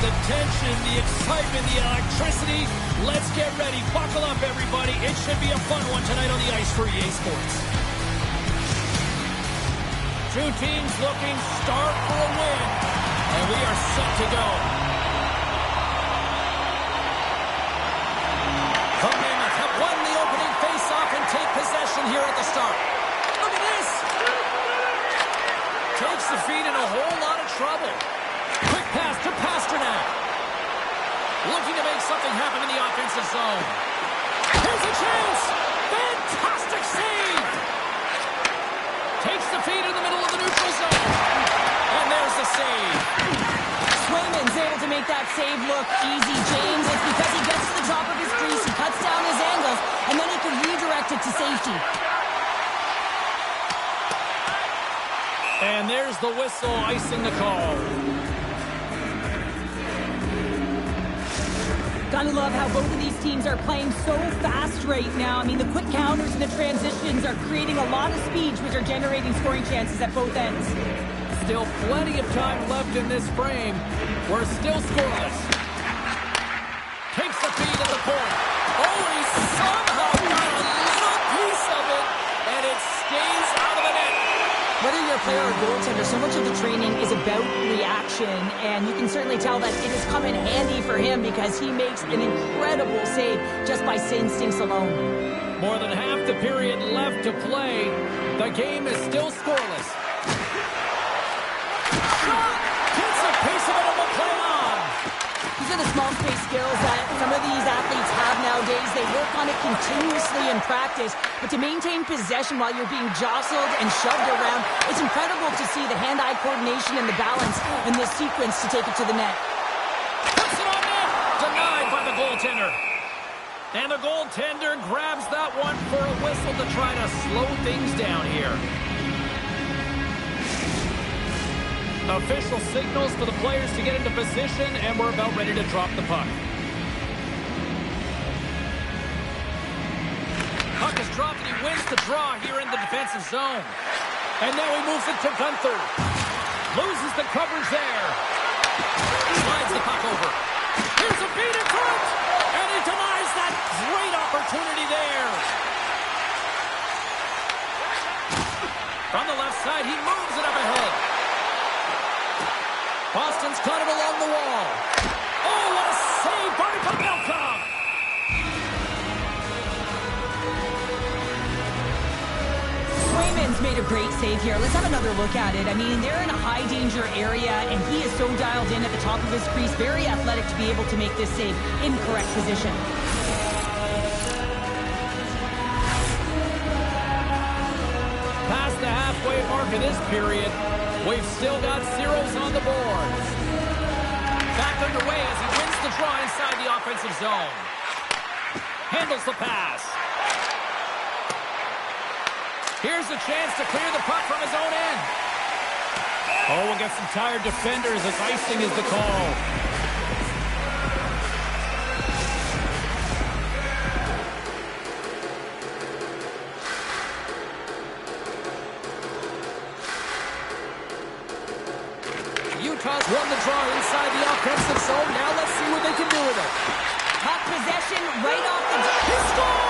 the tension, the excitement, the electricity. Let's get ready. Buckle up, everybody. It should be a fun one tonight on the ice for EA Sports. Two teams looking stark for a win, and we are set to go. The Mammoth have won the opening face-off and take possession here at the start. Look at this! Takes the feed in a whole lot of trouble. Quick pass to Pasternak. Looking to make something happen in the offensive zone. Here's a chance! Fantastic save! Takes the feed in the middle of the neutral zone. And there's the save. Swayman's able to make that save look easy, James. It's because he gets to the top of his crease, he cuts down his angles, and then he can redirect it to safety. And there's the whistle icing the call. Gotta love how both of these teams are playing so fast right now. I mean, the quick counters and the transitions are creating a lot of speed, which are generating scoring chances at both ends. Still plenty of time left in this frame. We're still scoreless. Takes the feed at the point. Oh, he somehow got a little piece of it, and it stays out of the net. Whether you're a player or goaltender, so much of the training is about reaction, and you can certainly tell that it has come in handy for him because he makes an incredible save just by instincts alone. More than half the period left to play. The game is still scoreless. Shot! Gets a piece of it and will play on. These are the small space skills that some of these athletes have nowadays. They work on it continuously in practice, but to maintain possession while you're being jostled and shoved around, it's incredible to see the hand-eye coordination and the balance in this sequence to take it to the net. Puts it on net! Denied by the goaltender. And the goaltender grabs that one for a whistle to try to slow things down here. Official signals for the players to get into position, and we're about ready to drop the puck. Puck is dropped, and he wins the draw here in the defensive zone. And now he moves it to Gunther. Loses the coverage there. Slides the puck over. Here's a beat in front, and he denies that great opportunity there. From the left side, he moves it up ahead. Boston's got it along the wall. Oh, what a save by Pavelka! Swayman's made a great save here. Let's have another look at it. I mean, they're in a high-danger area, and he is so dialed in at the top of his crease. Very athletic to be able to make this save in correct position. Past the halfway mark of this period, we've still got zeros on the board. Back underway as he wins the draw inside the offensive zone. Handles the pass. Here's a chance to clear the puck from his own end. Oh, we'll get some tired defenders as icing is the call. Utah's won the draw inside the offensive zone. Now let's see what they can do with it. Puck possession right off the... He scores!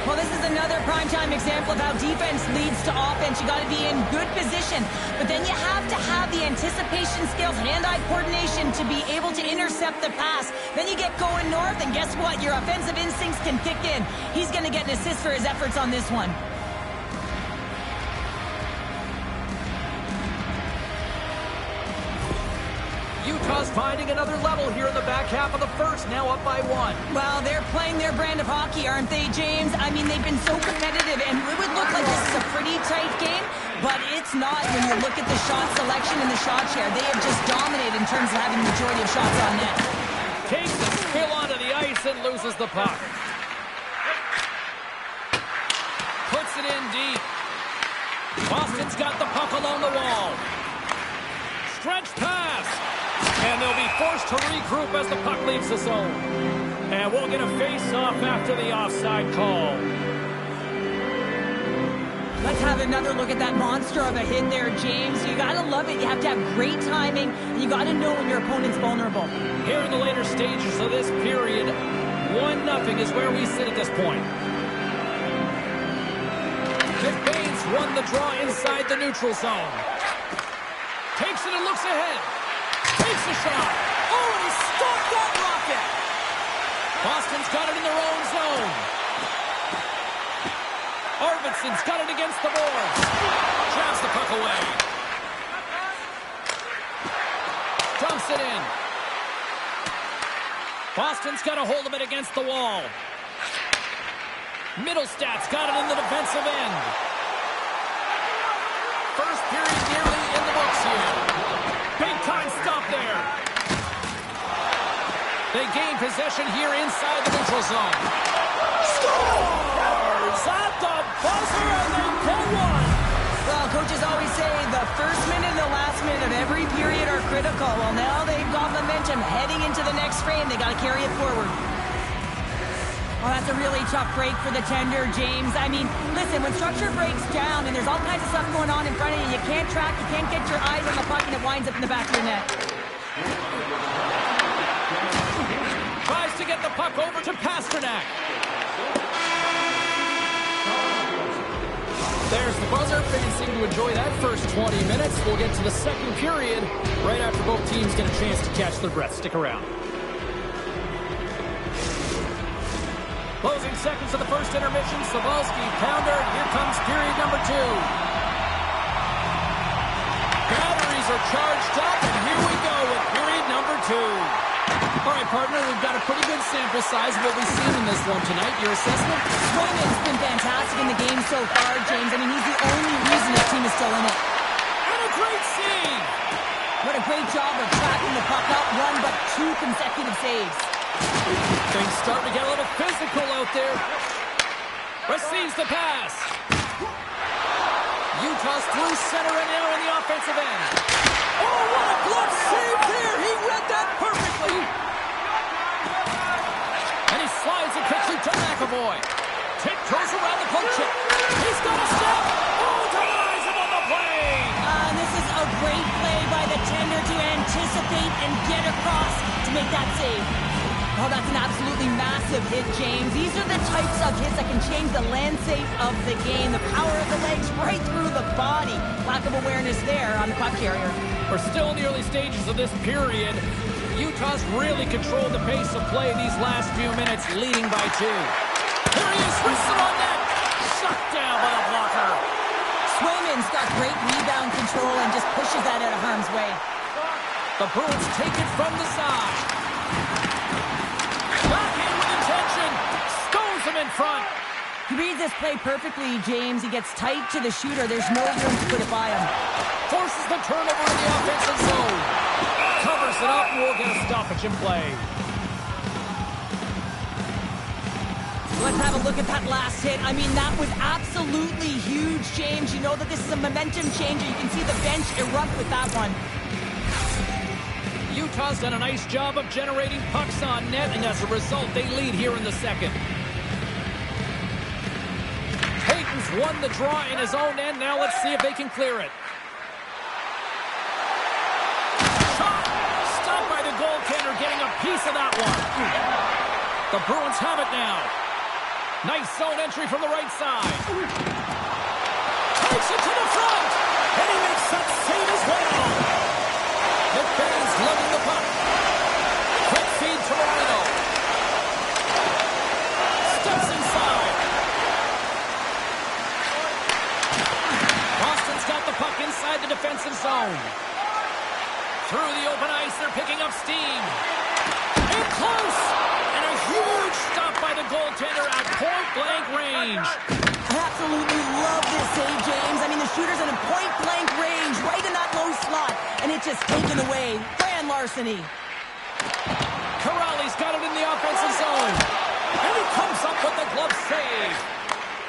Well, this is another primetime example of how defense leads to offense. You got to be in good position, but then you have to have the anticipation skills, hand-eye coordination to be able to intercept the pass. Then you get going north, and guess what? Your offensive instincts can kick in. He's going to get an assist for his efforts on this one. Utah's finding another level here in the back half of the first, now up by one. Well, they're playing their brand of hockey, aren't they, James? I mean, they've been so competitive, and it would look like this is a pretty tight game, but it's not when you look at the shot selection and the shot share. They have just dominated in terms of having the majority of shots on net. Takes the spill onto the ice and loses the puck. Puts it in deep. Boston's got the puck along the wall. Stretch pass. And they'll be forced to regroup as the puck leaves the zone. And we'll get a face-off after the offside call. Let's have another look at that monster of a hit there, James. You gotta love it. You have to have great timing, and you gotta know when your opponent's vulnerable. Here in the later stages of this period, 1-0 is where we sit at this point. McBain's won the draw inside the neutral zone. Takes it and looks ahead. Takes a shot. Oh, and he stopped that rocket! Boston's got it in their own zone. Arvidsson's got it against the boards. Traps the puck away. Dumps it in. Boston's got a hold of it against the wall. Middlestad's got it in the defensive end. First period nearly in the books here. Big time stop there. They gain possession here inside the neutral zone. Scores at the buzzer, and they pull one. Well, coaches always say the first minute and the last minute of every period are critical. Well, now they've got momentum heading into the next frame. They got to carry it forward. Well, that's a really tough break for the tender, James. I mean, listen, when structure breaks down and there's all kinds of stuff going on in front of you, you can't track, you can't get your eyes on the puck, and it winds up in the back of your net. Tries to get the puck over to Pastrnak. There's the buzzer. Fans seem to enjoy that first 20 minutes. We'll get to the second period right after both teams get a chance to catch their breath. Stick around. Closing seconds of the first intermission. Savalsky, pounder. Here comes period number 2. Batteries are charged up, and here we go with period number 2. All right, partner, we've got a pretty good sample size of what we've seen in this one tonight. Your assessment? Swayman's been fantastic in the game so far, James. I mean, he's the only reason his team is still in it. And a great save! What a great job of tracking the puck up. 1 but 2 consecutive saves. Things starting to get a little physical out there. Receives the pass. Utah's through center and now in the offensive end. Oh, what a glove save there! He read that perfectly! And he slides it quickly to McAvoy. Tiptoes around the poke check. He's got a step! Oh, denies him on the play! This is a great play by the tender to anticipate and get across to make that save. Oh, that's an absolutely massive hit, James. These are the types of hits that can change the landscape of the game. The power of the legs right through the body. Lack of awareness there on the puck carrier. We're still in the early stages of this period. Utah's really controlled the pace of play these last few minutes, leading by 2. Here he is, whistle on net. Shut down by the blocker. Swayman's got great rebound control and just pushes that out of harm's way. The Bruins take it from the side. Back in with intention. Stones him in front. He reads this play perfectly, James. He gets tight to the shooter. There's no room to put it by him. Forces the turnover in the offensive zone. Covers it up. We'll get a stoppage in play. Let's have a look at that last hit. I mean, that was absolutely huge, James. You know that this is a momentum changer. You can see the bench erupt with that one. Utah's done a nice job of generating pucks on net, and as a result, they lead here in the second. Payton's won the draw in his own end. Now let's see if they can clear it. Shot! Stopped by the goaltender, getting a piece of that one. The Bruins have it now. Nice zone entry from the right side. Takes it to the front, and he makes that save as well. McBain's lugging the puck. Quick feed to Moreno. Steps inside. Boston's got the puck inside the defensive zone. Through the open ice, they're picking up steam. In close! And a huge stop by the goaltender at point-blank range. I absolutely love this save, James. I mean, the shooter's in a point-blank range, right in that low slot, and it's just taken away. Grand larceny. Corrali's got it in the offensive zone. And he comes up with the glove save.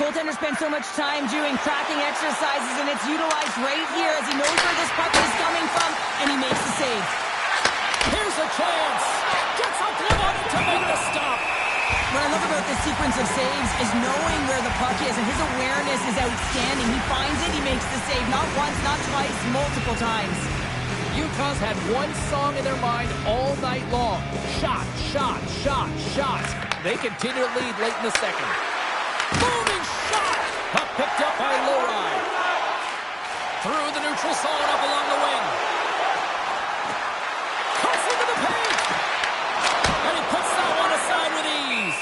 Goaltender spends so much time doing tracking exercises, and it's utilized right here as he knows where this puck is coming from, and he makes the save. Here's a chance. Gets a glove on it to make the stop. What I love about this sequence difference of saves is knowing where the puck is, and his awareness is outstanding. He finds it, he makes the save. Not once, not twice, multiple times. Utah's had one song in their mind all night long. Shot, shot, shot, shot. They continue to lead late in the second. Booming shot! Puck picked up by Lowry. Through the neutral zone, up along the wing. Cuts into the paint! And he puts that one aside with ease.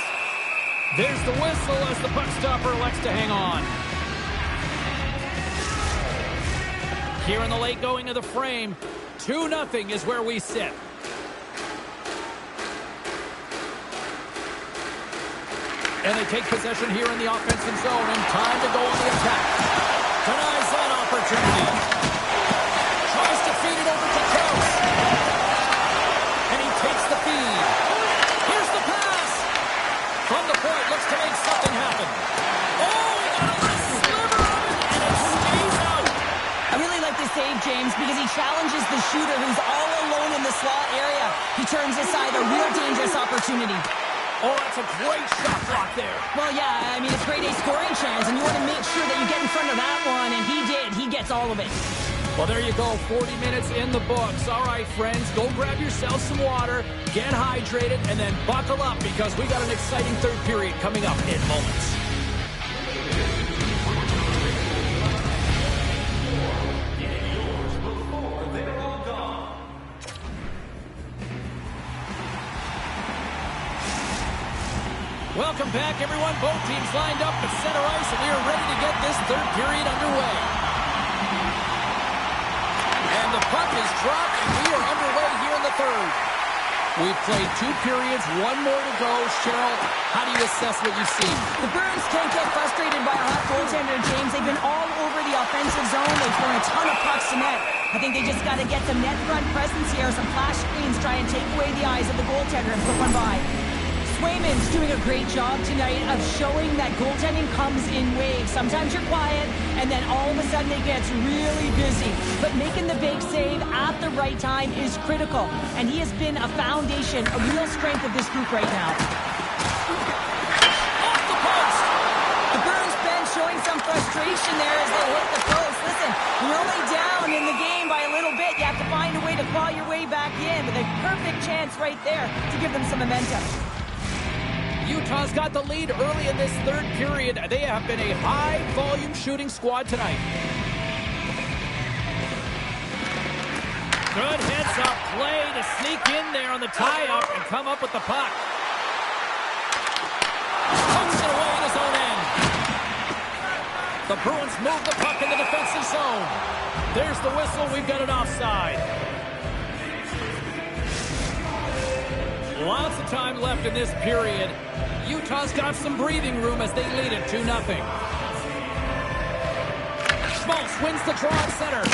There's the whistle as the puck stopper elects to hang on. Here in the late going of the frame, 2-0 is where we sit. And they take possession here in the offensive zone, and time to go on the attack. Denies that opportunity. Tries to feed it over to Krause. And he takes the feed. Here's the pass. From the point, looks to make something happen. Oh, he got a little sliver of it, and it stays out. I really like this save, James, because he challenges the shooter who's all alone in the slot area. He turns aside a real dangerous opportunity. Oh, that's a great shot block there. Well, yeah, I mean, it's grade A scoring chance, and you want to make sure that you get in front of that one, and he did. He gets all of it. Well, there you go. 40 minutes in the books. All right, friends, go grab yourself some water, get hydrated, and then buckle up because we got an exciting third period coming up in moments. Welcome back, everyone. Both teams lined up at center ice, and we are ready to get this third period underway. And the puck is dropped, and we are underway here in the third. We've played 2 periods, 1 more to go. Cheryl, how do you assess what you've seen? The Bruins can't get frustrated by a hot goaltender, James. They've been all over the offensive zone. They've thrown a ton of pucks to net. I think they just got to get some net front presence here, some flash screens, try and take away the eyes of the goaltender and put one by. Swayman's doing a great job tonight of showing that goaltending comes in waves. Sometimes you're quiet, and then all of a sudden it gets really busy. But making the big save at the right time is critical, and he has been a foundation, a real strength of this group right now. Off the post! The Bruins bench showing some frustration there as they hit the post. Listen, you're only down in the game by a little bit. You have to find a way to claw your way back in with a perfect chance right there to give them some momentum. Utah's got the lead early in this third period. They have been a high-volume shooting squad tonight. Good heads-up play to sneak in there on the tie-up and come up with the puck. Pucks it away in his own end. The Bruins move the puck in the defensive zone. There's the whistle. We've got an offside. Lots of time left in this period. Utah's got some breathing room as they lead it 2-0. Schmaltz wins the draw at center.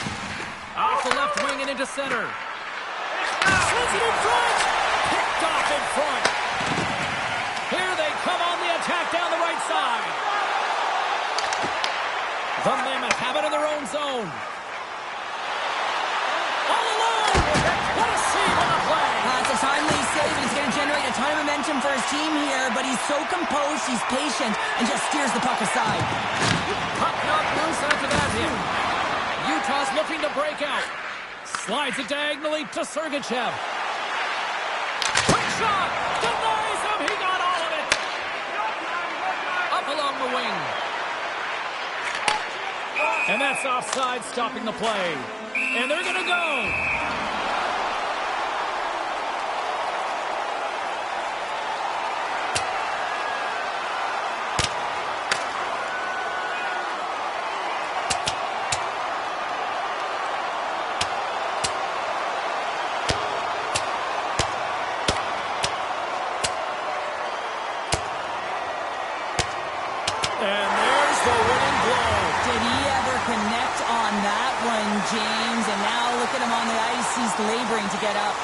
Off the left wing and into center. Sends it in front. Picked off in front. Here they come on the attack down the right side. The Mammoth have it in their own zone. All alone. What a save on the play. It's a timely save. He's going to generate a ton of momentum for his team here, but he's so composed, he's patient, and just steers the puck aside. Puck not loose after that hit. Utah's looking to break out. Slides it diagonally to Sergachev. Quick shot! Denies him! He got all of it! Up along the wing. And that's offside, stopping the play. And they're going to go. James, and now look at him on the ice. He's laboring to get up.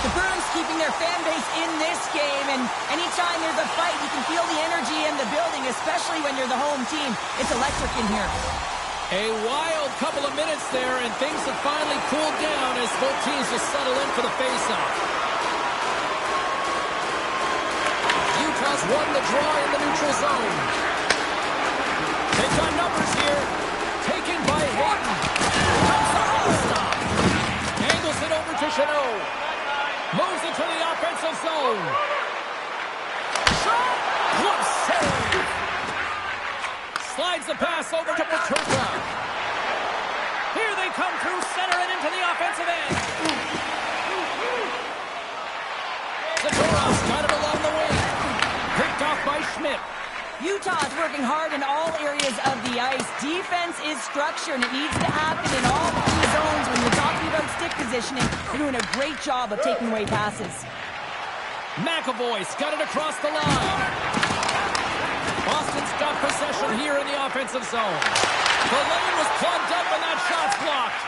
The Bruins keeping their fan base in this game, and anytime there's a fight, you can feel the energy in the building, especially when you're the home team. It's electric in here. A wild couple of minutes there, and things have finally cooled down as both teams just settle in for the face-off. won the draw in the neutral zone. They've got numbers here. Taken by Hayden. Comes up with the stop. Angles it over to Chanot. Moves it to the offensive zone. Shot! Glove save! Slides the pass over to Paterka. Here they come through center and into the offensive end. Zadorov's got it along the wing. Picked off by Schmidt. Utah's working hard in all areas of the ice. Defense is structure, and it needs to happen in all three zones. When you're talking about stick positioning, they're doing a great job of taking away passes. McAvoy's got it across the line. Boston's got possession here in the offensive zone. The lane was plugged up and that shot's blocked.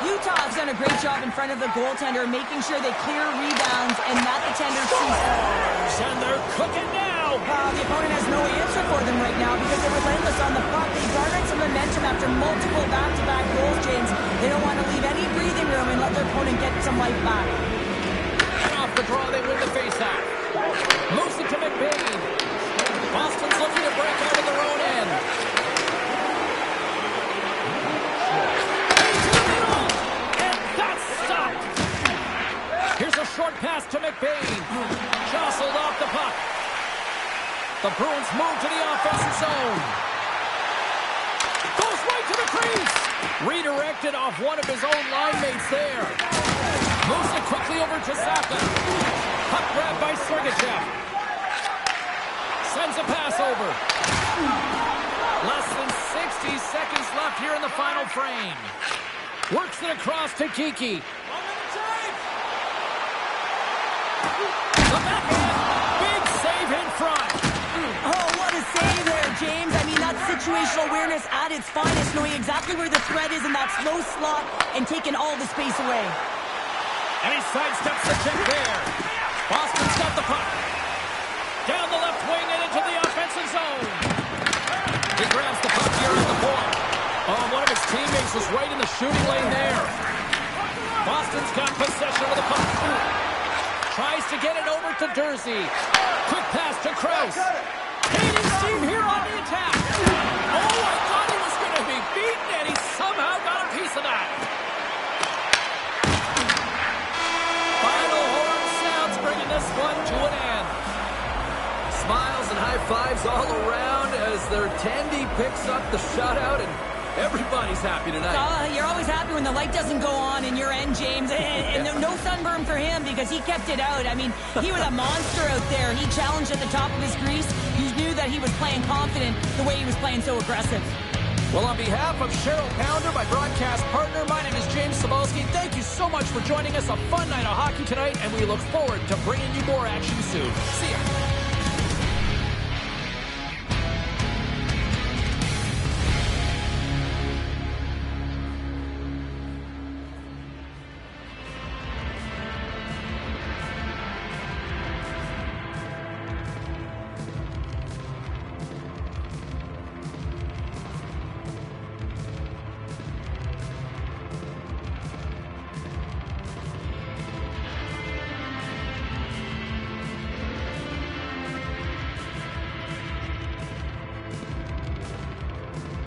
Utah's done a great job in front of the goaltender, making sure they clear rebounds and that the tender sees. And they're cooking now. The opponent has no answer for them right now because they're relentless on the puck. They garnered some momentum after multiple back-to-back goals, James. They don't want to leave any breathing room and let their opponent get some life back. And off the draw, they win the faceoff. Moves it to McBain. Boston's looking to break out of their own end. And that's stopped. Here's a short pass to McBain. Jostled off the puck. The Bruins move to the offensive zone. Goes right to the crease. Redirected off one of his own line mates there. Moves it quickly over to Saka. Puck grab by Sergachev. Sends a pass over. Less than 60 seconds left here in the final frame. Works it across to Kiki. The backhand. Big save in front. Oh, what a save there, James. I mean, that's situational awareness at its finest, knowing exactly where the threat is in that slow slot and taking all the space away. And he sidesteps the check there. Boston's got the puck. Down the left wing and into the offensive zone. He grabs the puck here on the point. Oh, one of his teammates was right in the shooting lane there. Boston's got possession of the puck. Tries to get it over to Dursey. Quick pass to Krause. Hayden's team here on the attack. Oh, I thought he was going to be beaten, and he somehow got a piece of that. Final horn sounds bringing this one to an end. Smiles and high fives all around as their Tandy picks up the shutout, and everybody's happy tonight. You're always happy when the light doesn't go on in your end, James. And no sunburn for him because he kept it out. I mean, he was a monster out there. He challenged at the top of his crease. You knew that he was playing confident the way he was playing so aggressive. Well, on behalf of Cheryl Pounder, my broadcast partner, my name is James Cebulski. Thank you so much for joining us. A fun night of hockey tonight, and we look forward to bringing you more action soon. See ya.